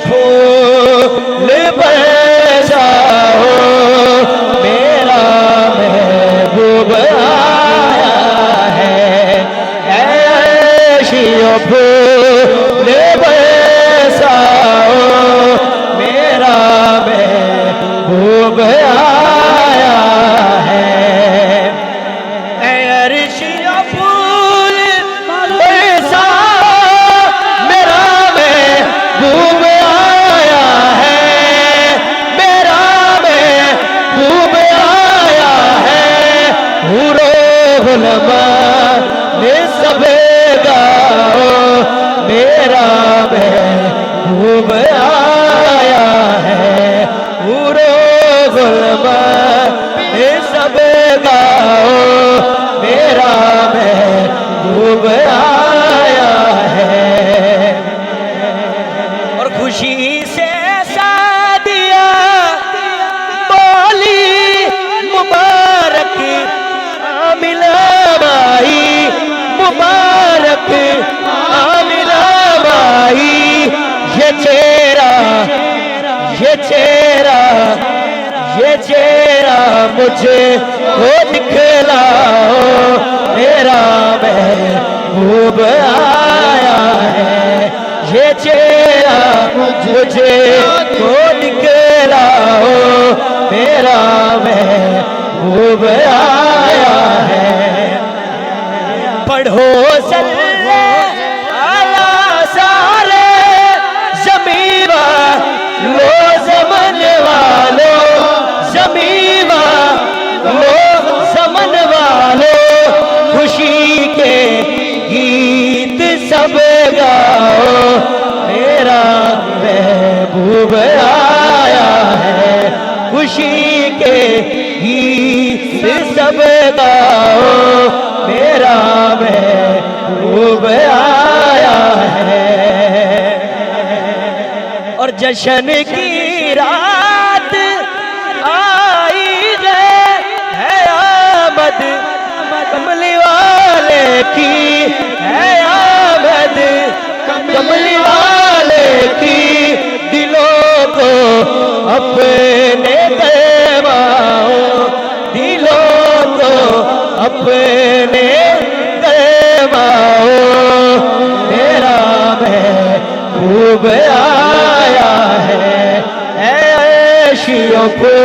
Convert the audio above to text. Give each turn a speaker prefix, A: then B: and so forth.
A: फूल बरसाओ, मेरा महबूब आया है। ऐशियों फूल बरसाओ, मेरा महबूब आया है। अर्शियों फूल बरसाओ, मेरा महबूब आया है। मेरा महबूब आया है। हूरो गुलमा ने सबे गाओ, मेरा महबूब आया है। हूरो गुलमा ने सबे गाओ, मेरा महबूब आया है। और खुशी से शादिया बोली मुबारक आमिना बाई, मुबारक आमिना बाई। ये चेहरा, ये चेहरा, ये चेहरा मुझे वो दिखलाओ, मेरा महबूब आया है। ये चेहरा मुझे वो दिखलाओ, मेरा महबूब आया है। पढ़ो सल्लल्लाहु अलैहि सारे ज़मीवा लो ज़मन वालो, ज़मीवा लो ज़मन वालो। खुशी के गीत सब गाओ, मेरा महबूब आया है। खुशी के गीत सब गाओ, मेरा महबूब आया है। और जश्न की रात आई है आमद कमली वाले की, है आमद कमली वाले की। दिलों को अपने करवाओ, दिलों को अपने करवाओ, मेरा महबूब आया है। ऐशियों को